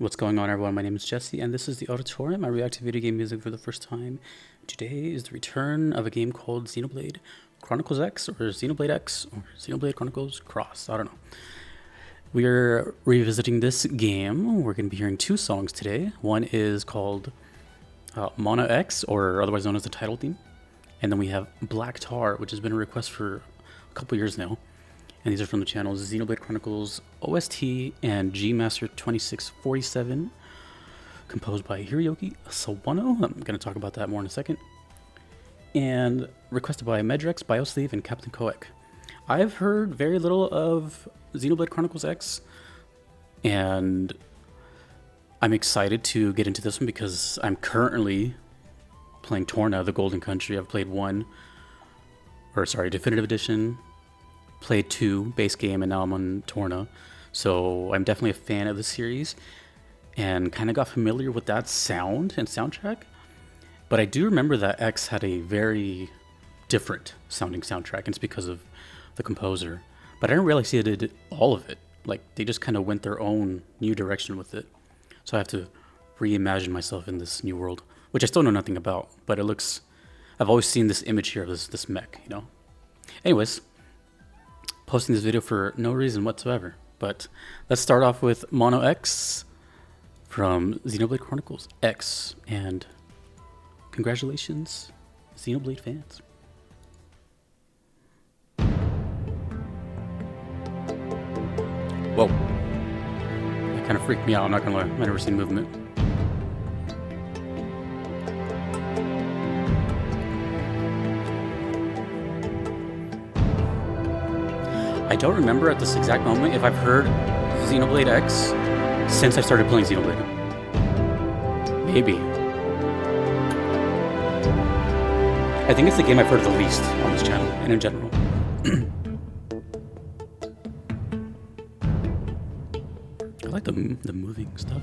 What's going on, everyone? My name is Jesse, and this is the Auditorium. I react to video game music for the first time. Today is the return of a game called Xenoblade Chronicles X, or Xenoblade X, or Xenoblade Chronicles Cross. I don't know. We are revisiting this game. We're going to be hearing two songs today. One is called MONOX, or otherwise known as the title theme. And then we have Black Tar, which has been a request for a couple years now. And these are from the channels Xenoblade Chronicles OST and G Master 2647, composed by Hiroyuki Sawano. I'm going to talk about that more in a second. And requested by Medrex, Biosleeve, and Kapitein KOEK. I've heard very little of Xenoblade Chronicles X, and I'm excited to get into this one because I'm currently playing Torna, the Golden Country. I've played Definitive Edition, played 2 base game, and now I'm on Torna. So I'm definitely a fan of the series and kind of got familiar with that sound and soundtrack. But I do remember that X had a very different sounding soundtrack, and it's because of the composer. But I didn't realize he did all of it. Like, they just kind of went their own new direction with it. So I have to reimagine myself in this new world, which I still know nothing about. But it looks, I've always seen this image here of this mech, you know? Anyways, posting this video for no reason whatsoever. But let's start off with Mono X from Xenoblade Chronicles X. And congratulations, Xenoblade fans. Whoa. That kind of freaked me out, I'm not gonna lie. I've never seen movement. I don't remember at this exact moment if I've heard Xenoblade X since I started playing Xenoblade. Maybe. I think it's the game I've heard the least on this channel and in general. I like the moving stuff.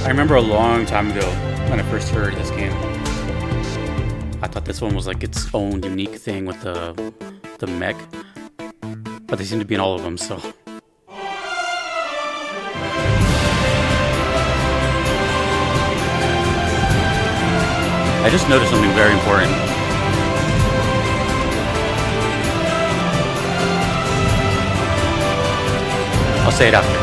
I remember a long time ago when I first heard this game, I thought this one was like its own unique thing with the mech, but they seem to be in all of them, so. I just noticed something very important. I'll say it after.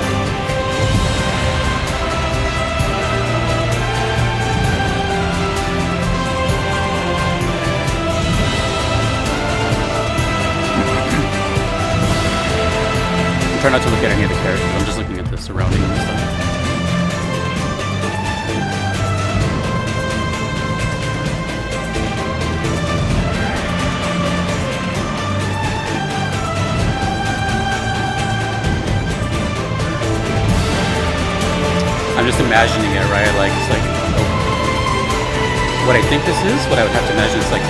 Try not to look at any of the characters, I'm just looking at the surrounding and stuff. I'm just imagining it, right? Like, it's like, what I think this is, what I would have to imagine is like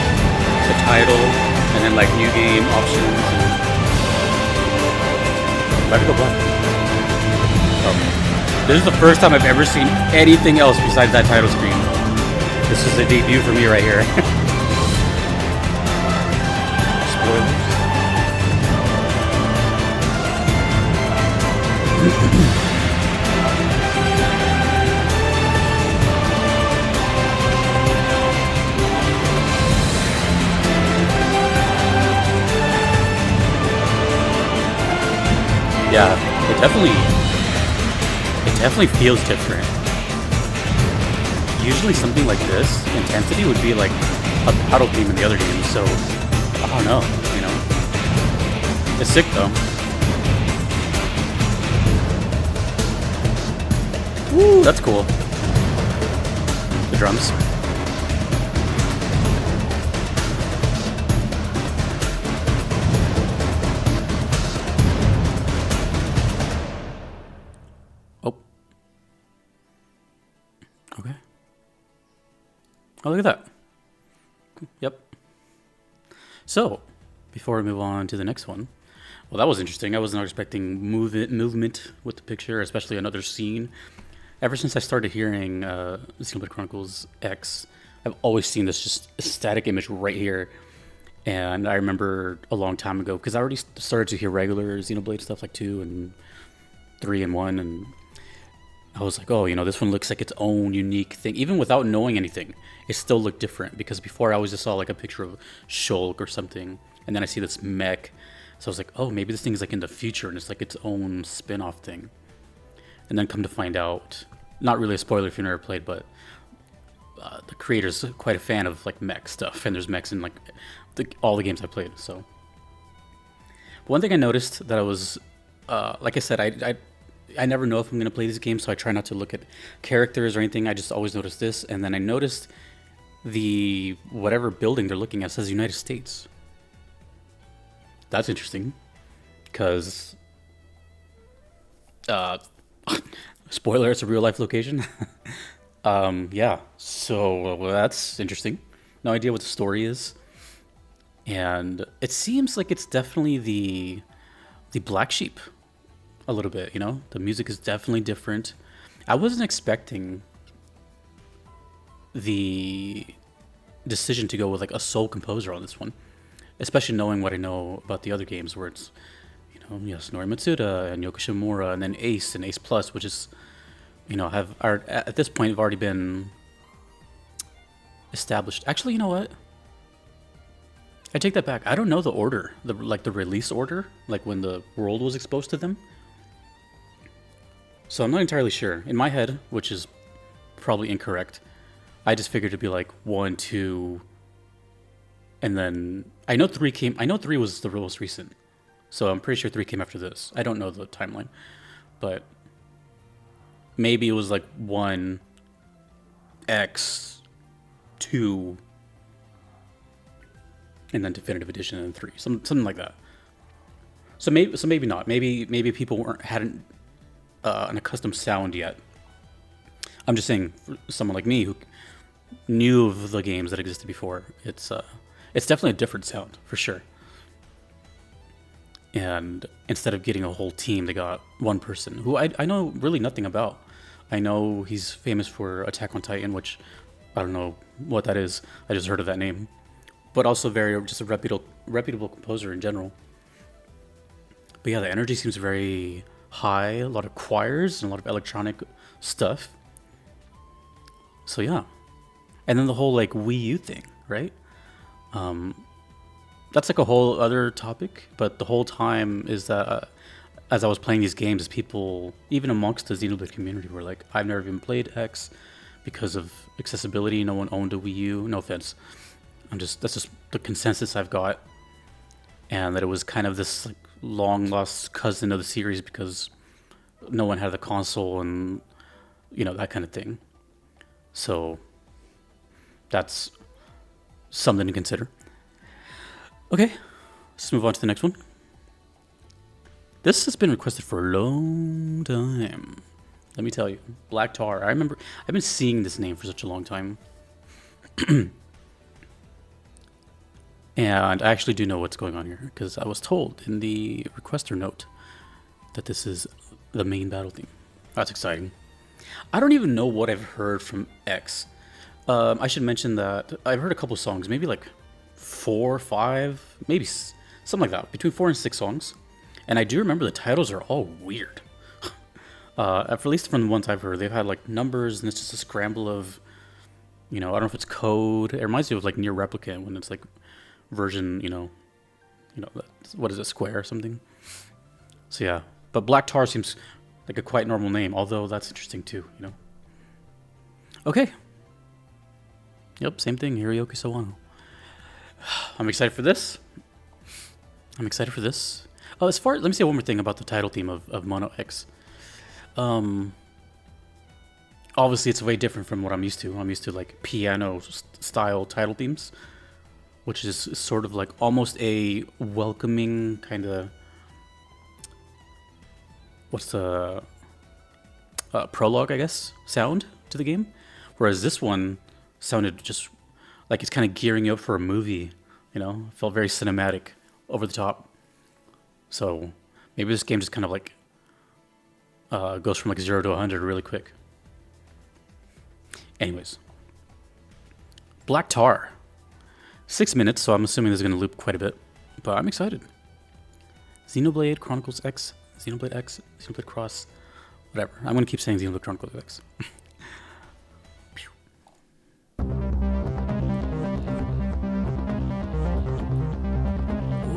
the title, and then like new game options, and let it go black. Oh. This is the first time I've ever seen anything else besides that title screen. This is a debut for me right here. Spoilers. Yeah, it definitely feels different. Usually something like this intensity would be like a battle theme in the other games, so I don't know, you know. It's sick though. Woo, that's cool. The drums. Okay. Oh, look at that. Yep. So, before we move on to the next one, well, that was interesting. I was not expecting movement with the picture, especially another scene. Ever since I started hearing Xenoblade Chronicles X, I've always seen this just static image right here. And I remember a long time ago, because I already started to hear regular Xenoblade stuff like 2 and 3 and 1, and I was like, oh, this one looks like its own unique thing. Even without knowing anything, it still looked different, because before I always just saw like a picture of Shulk or something, and then I see this mech. So I was like, oh, maybe this thing is like in the future and it's like its own spin-off thing. And then come to find out, not really a spoiler if you've never played, but the creator's quite a fan of like mech stuff, and there's mechs in like all the games I played. So, but one thing I noticed that I was, like I said, I never know if I'm gonna play these games, so I try not to look at characters or anything. I just always notice this, and then I noticed the whatever building they're looking at says United States. That's interesting, because spoiler, it's a real life location. Yeah, so that's interesting. No idea what the story is, and it seems like it's definitely the black sheep a little bit. The music is definitely different. I wasn't expecting the decision to go with like a sole composer on this one, especially knowing what I know about the other games, where it's Yasunori Matsuda and Yoko Shimura, and then Ace and Ace Plus, which is at this point have already been established. Actually, you know what? I take that back. I don't know the order, the release order, like when the world was exposed to them. So I'm not entirely sure. In my head, which is probably incorrect, I just figured it'd be like 1, 2, and then I know 3 came. I know 3 was the most recent, so I'm pretty sure 3 came after this. I don't know the timeline, but maybe it was like 1, X, 2, and then Definitive Edition, and 3, something like that. So maybe not. Maybe people hadn't an accustomed sound yet. I'm just saying, for someone like me who knew of the games that existed before, it's definitely a different sound for sure. And instead of getting a whole team, they got one person who I know really nothing about. I know he's famous for Attack on Titan, which I don't know what that is. I just heard of that name, but also just a reputable composer in general. But yeah, the energy seems very high. A lot of choirs and a lot of electronic stuff. So yeah, and then the whole like Wii U thing, right? That's like a whole other topic. But the whole time is that as I was playing these games, people, even amongst the Xenoblade community, were like, I've never even played X because of accessibility. No one owned a Wii U. No offense. That's just the consensus I've got. And that it was kind of this like long lost cousin of the series because no one had the console and that kind of thing. So that's something to consider. Okay, let's move on to the next one. This has been requested for a long time. Let me tell you, Black Tar. I remember I've been seeing this name for such a long time. And I actually do know what's going on here, because I was told in the requester note that this is the main battle theme. That's exciting. I don't even know what I've heard from X. I should mention that I've heard a couple songs, maybe like 4, 5, maybe something like that, between 4 and 6 songs. And I do remember the titles are all weird. At least from the ones I've heard, they've had like numbers, and it's just a scramble of, I don't know if it's code. It reminds me of like Near Replicant when it's like version, what is it, Square or something. So yeah, but Black Tar seems like a quite normal name, although that's interesting too, Okay. Yep, same thing, Hiroyuki Sawano. I'm excited for this. Oh, let me say one more thing about the title theme of MONOX. Obviously, it's way different from what I'm used to. I'm used to like piano style title themes, which is sort of like almost a welcoming kind of, what's the prologue, I guess, sound to the game. Whereas this one sounded just like it's kind of gearing you up for a movie, You know, it felt very cinematic, over the top. So maybe this game just kind of like goes from like 0 to 100 really quick. Anyways, Black Tar, 6 minutes, so I'm assuming this is going to loop quite a bit, but I'm excited. Xenoblade Chronicles X, Xenoblade X, Xenoblade Cross, whatever. I'm going to keep saying Xenoblade Chronicles X.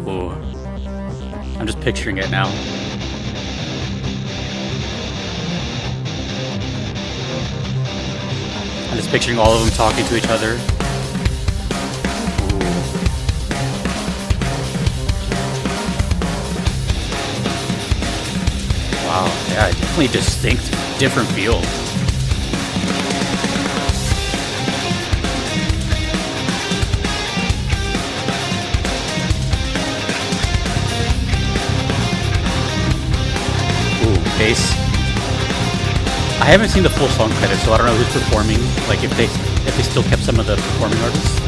Oh, I'm just picturing it now. I'm just picturing all of them talking to each other. Ooh. Wow, yeah, definitely distinct, different feel. Ooh, bass. I haven't seen the full song credits, so I don't know who's performing. Like if they still kept some of the performing artists.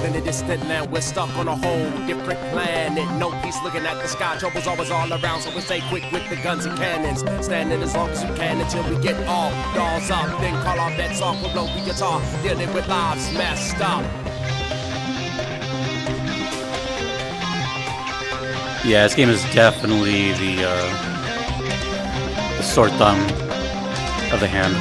In the distant land, we're stuck on a whole different planet. No peace looking at the sky, trouble's always all around. So we stay quick with the guns and cannons, standing as long as we can until we get all dolls up. Then call our bets off, we'll blow the guitar, dealing with lives messed up. Yeah, this game is definitely the sore thumb of the hand.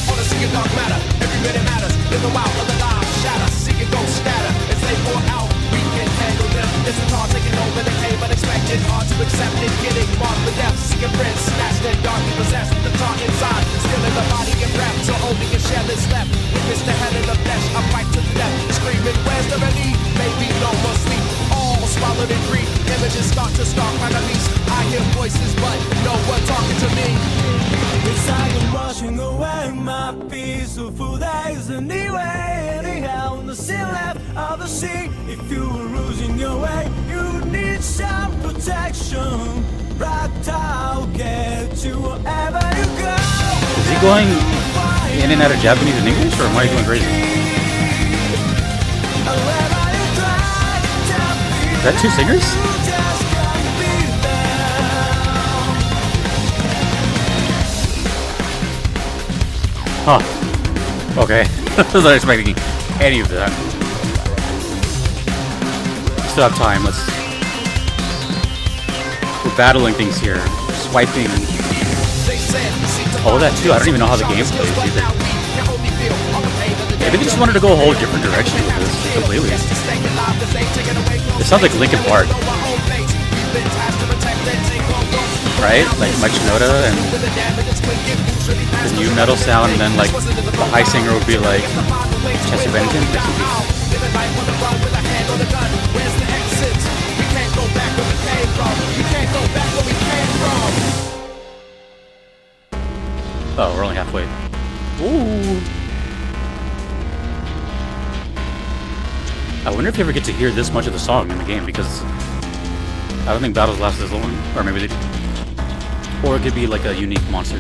Wanna see your dark matter, every minute matters. Live a while, other lives shatter, see it go scatter. As they pour out, we can handle them. It's a car taking over the cave, unexpected, hard to accept it. Getting marked with death, seeking friends, snatched and darkly possessed with the tar inside. Still in the body and breath, so only a shell is left. Witness the hell in the flesh, I fight to the death. Screaming, where's the relief? Maybe no more sleep. All swallowed in grief. Images start to stalk my release. I hear voices, but no one talking to me. It's like I'm washing away my peaceful days anyway. Anyhow, nothing left of the sea. If you were losing your way, you need some protection. Right, I'll get you wherever you go. Is he going in and out of Japanese and English, or am I going crazy? Is that two singers? Huh. Okay. I was not expecting any of that. We still have time. We're battling things here. Swiping. Oh, that too. I don't even know how the game plays either. Maybe they just wanted to go a whole different direction with this completely. It sounds like Linkin Park. Right? Like Mike Shinoda and the new metal sound, and then like the high singer would be like Chester Bennington. Oh, we're only halfway. Ooh. I wonder if you ever get to hear this much of the song in the game, because I don't think battles last this long. Or maybe they do. Or it could be like a unique monster.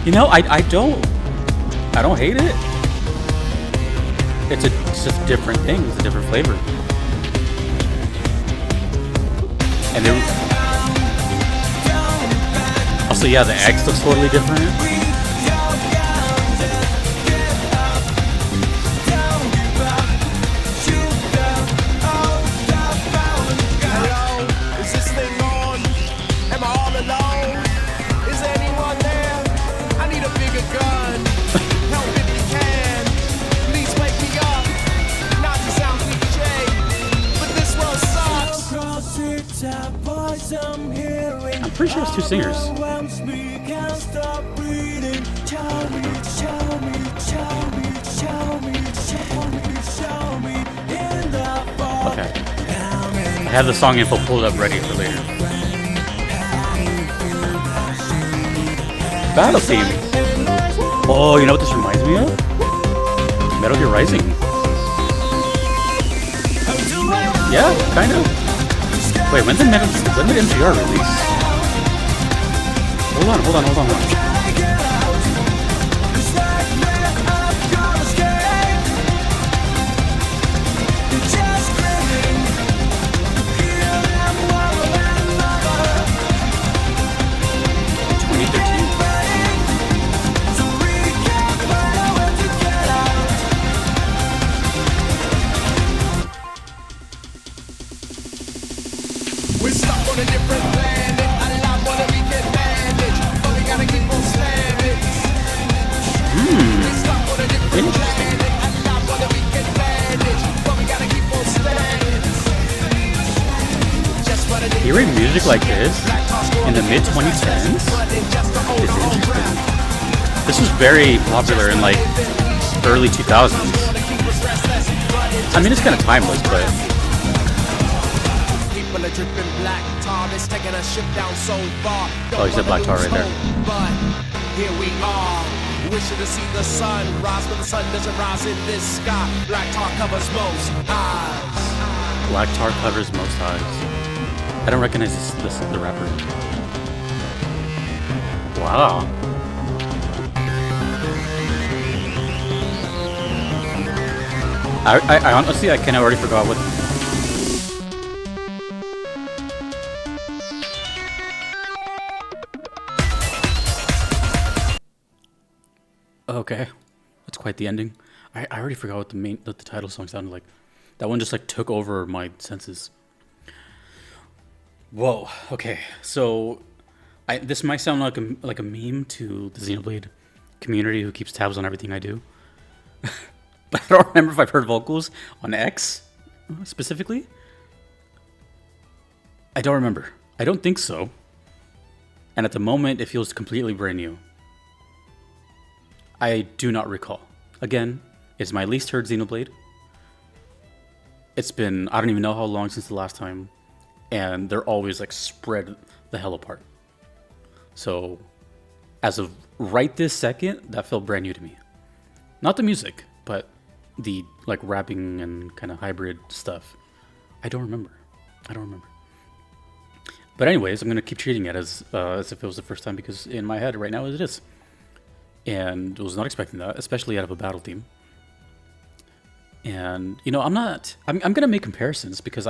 You know, I don't hate it. It's just a different thing. It's a different flavor. And then also, yeah, the X looks totally different. I'm pretty sure it's two singers. Okay. I have the song info pulled up ready for later. Battle theme. Oh, you know what this reminds me of? Metal Gear Rising. Yeah, kind of. Wait, when did MGR release? hold on, hold on, hold on, hold on. Can I get out? This nightmare I've got escape. Just screaming to hear them one another. 2013. Burning, so we can find a way to get out. We're stuck on a different planet. A lot more than we can manage, but we gotta keep on slamming. We're stuck on a different planet. A lot more than we can manage, but we gotta keep on slamming. Just what it is. Hearing music like this in the mid 2010s is interesting. This was very popular in like early 2000s. I mean, it's kind of timeless, but People are dripping black tar. It's taking a ship down so far. Oh, you said black tar right there. But here we are, wishing to see the sun rise, but the sun doesn't rise in this sky. Black tar covers most eyes. Black Tar covers most eyes. I don't recognize this the rapper. Wow. I honestly, I kind of already forgot what. Okay, that's quite the ending. I already forgot what the title song sounded like. That one just like took over my senses. Whoa. Okay, so this might sound like a meme to the Xenoblade community who keeps tabs on everything I do, but I don't remember if I've heard vocals on X specifically. I don't remember. I don't think so. And at the moment, it feels completely brand new. I do not recall. Again, it's my least heard Xenoblade. It's been, I don't even know how long since the last time. And they're always like spread the hell apart. So, as of right this second, that felt brand new to me. Not the music, but the like rapping and kind of hybrid stuff. I don't remember. But anyways, I'm going to keep treating it as if it was the first time, because in my head right now it is. And was not expecting that, especially out of a battle theme. And, you know, I'm going to make comparisons, because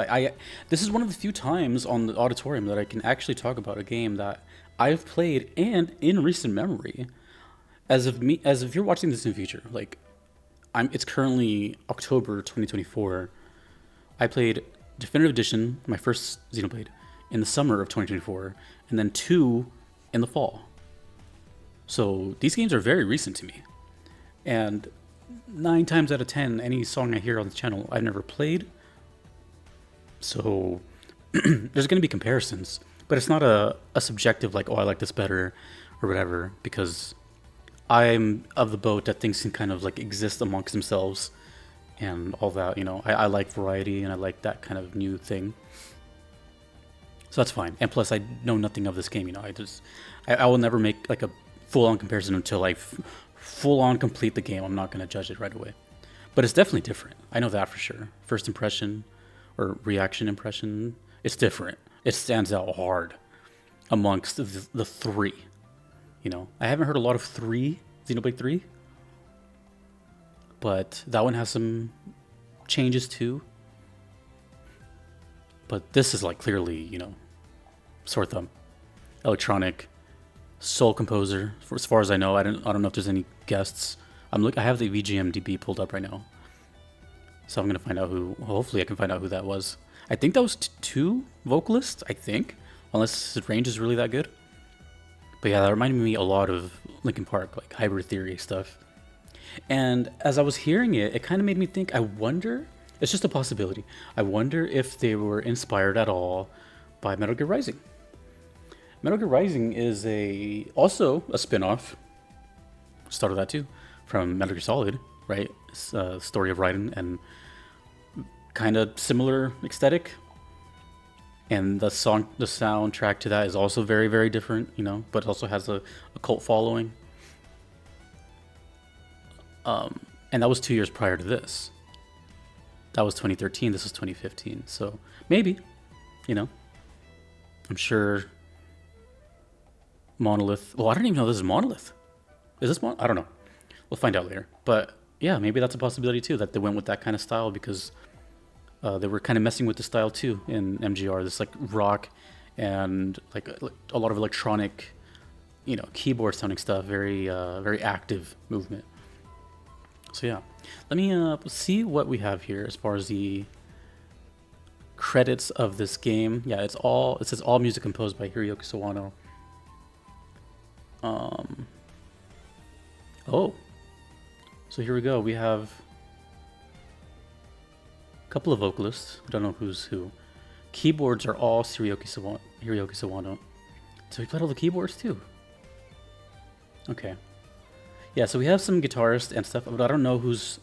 this is one of the few times on the auditorium that I can actually talk about a game that I've played and in recent memory. As if you're watching this in the future, like, it's currently October 2024. I played Definitive Edition, my first Xenoblade, in the summer of 2024, and then 2 in the fall. So these games are very recent to me. And 9 times out of 10, any song I hear on the channel, I've never played. So there's going to be comparisons, but it's not a subjective like, oh, I like this better or whatever, because I'm of the boat that things can kind of like exist amongst themselves and all that, you know. I like variety, and I like that kind of new thing. So that's fine. And plus, I know nothing of this game, you know. I will never make like a full-on comparison until I full-on complete the game. I'm not going to judge it right away. But it's definitely different. I know that for sure. First impression or reaction impression, it's different. It stands out hard amongst the 3. You know, I haven't heard a lot of Xenoblade 3. But that one has some changes too. But this is like clearly, you know, sore thumb. Electronic, sole composer. As far as I know, I don't know if there's any guests. I have the VGMDB pulled up right now, so I'm gonna find out who. Hopefully, I can find out who that was. I think that was 2 vocalists. I think, unless his range is really that good. But yeah, that reminded me a lot of Linkin Park, like Hybrid Theory stuff. And as I was hearing it, it kind of made me think. I wonder. It's just a possibility. I wonder if they were inspired at all by Metal Gear Rising. Metal Gear Rising is also a spin-off, start of that too, from Metal Gear Solid, right? It's a story of Raiden, and kind of similar aesthetic. And the soundtrack to that is also very, very different, you know, but also has a cult following. And that was 2 years prior to this. That was 2013, this was 2015. So maybe, you know, I'm sure Monolith. Well, I don't even know this is Monolith. Is this I don't know. We'll find out later. But yeah, maybe that's a possibility too, that they went with that kind of style because they were kind of messing with the style too in MGR. This like rock and like a lot of electronic, you know, keyboard sounding stuff. Very very active movement. So yeah, let me see what we have here as far as the credits of this game. Yeah, it says all music composed by Hiroyuki Sawano. Oh, so here we go. We have a couple of vocalists. I don't know who's who. Keyboards are all Hiroyuki Sawano. So he played all the keyboards too. Okay. Yeah, so we have some guitarists and stuff, but I don't know who's.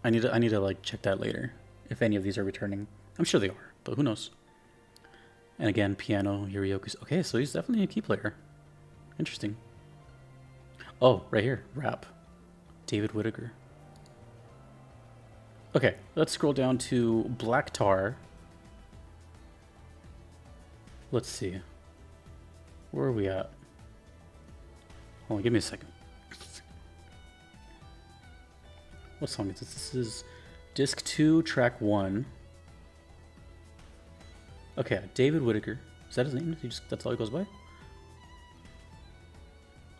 I need to like check that later if any of these are returning. I'm sure they are, but who knows? And again, piano, Hiroyuki. Okay, so he's definitely a key player. Interesting. Oh, right here, rap. David Whittaker. Okay, let's scroll down to Black Tar. Let's see. Where are we at? Hold on, give me a second. What song is this? This is Disc 2, Track 1. Okay, David Whittaker. Is that his name? That's all he goes by?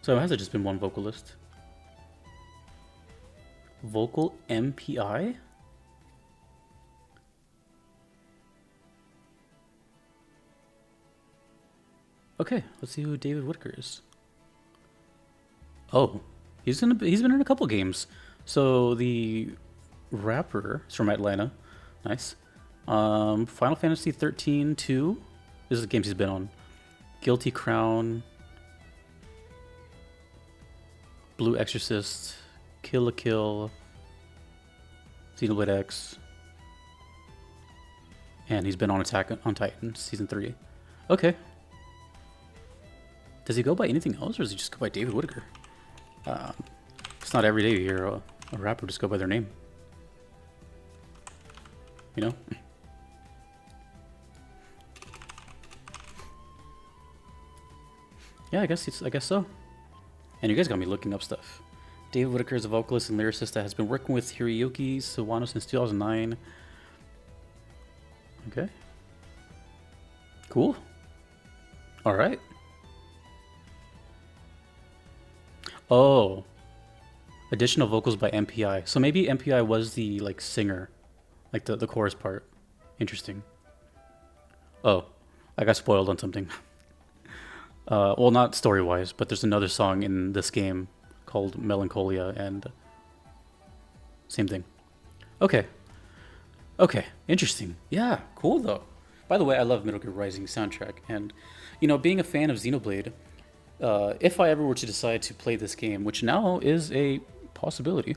So has it just been one vocalist? Vocal MPI? Okay, let's see who David Whittaker is. Oh, he's been in a couple games. So the rapper is from Atlanta. Nice. Final Fantasy 13 2. This is the games he's been on. Guilty Crown, Blue Exorcist, Kill la Kill, Xenoblade X, and he's been on Attack on Titan Season 3. Okay. Does he go by anything else, or does he just go by David Whittaker? It's not every day you hear a rapper just go by their name. You know? Yeah, I guess so. And you guys got me looking up stuff. David Whittaker is a vocalist and lyricist that has been working with Hiroyuki Sawano since 2009. Okay. Cool. All right. Oh. Additional vocals by MPI. So maybe MPI was the like singer, like the chorus part. Interesting. Oh, I got spoiled on something. Well, not story-wise, but there's another song in this game called Melancholia, and same thing. Okay. Okay, interesting. Yeah, cool though. By the way, I love Metal Gear Rising soundtrack, and you know, being a fan of Xenoblade, if I ever were to decide to play this game, which now is a possibility,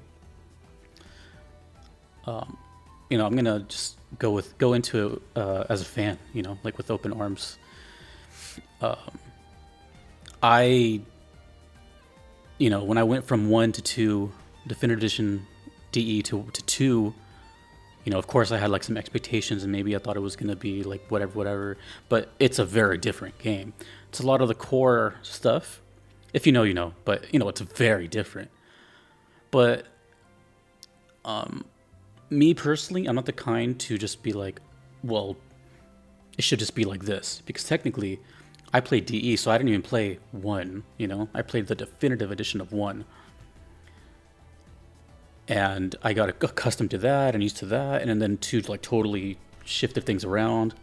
you know, I'm gonna just go into it as a fan, you know, like with open arms. You know, when I went from 1 to 2, Definitive Edition DE to 2, you know, of course I had like some expectations and maybe I thought it was going to be like whatever, but it's a very different game. It's a lot of the core stuff. If you know, you know, but you know, it's very different. But me personally, I'm not the kind to just be like, well, it should just be like this, because technically I played DE, so I didn't even play 1, you know? I played the definitive edition of 1. And I got accustomed to that and used to that, and then 2 like totally shifted things around.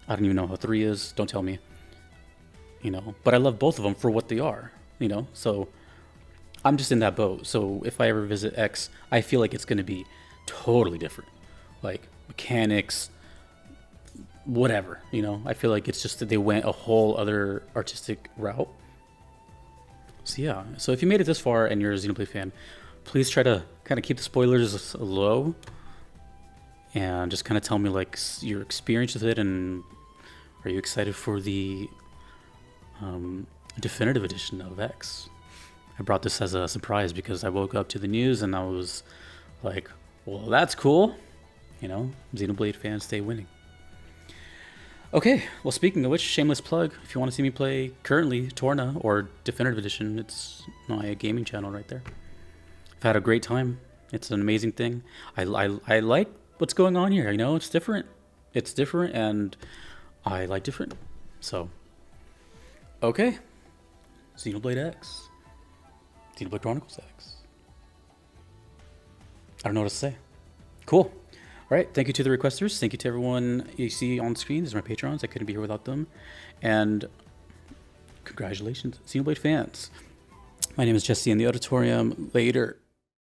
I don't even know how 3 is, don't tell me. You know, but I love both of them for what they are, you know? So I'm just in that boat. So if I ever visit X, I feel like it's going to be totally different. Like mechanics, whatever, you know. I feel like it's just that they went a whole other artistic route. So yeah, so if you made it this far and you're a Xenoblade fan, please try to kind of keep the spoilers low and just kind of tell me like your experience with it, and are you excited for the definitive edition of X? I brought this as a surprise because I woke up to the news and I was like, well, that's cool, you know. Xenoblade fans stay winning. Okay, well, speaking of which, shameless plug. If you want to see me play currently Torna or Definitive Edition, it's my gaming channel right there. I've had a great time. It's an amazing thing. I like what's going on here. You know, it's different. It's different, and I like different. So, okay. Xenoblade X. Xenoblade Chronicles X. I don't know what to say. Cool. All right. Thank you to the requesters. Thank you to everyone you see on screen. These are my patrons. I couldn't be here without them. And congratulations, Xenoblade fans. My name is Jesse in the auditorium. Later.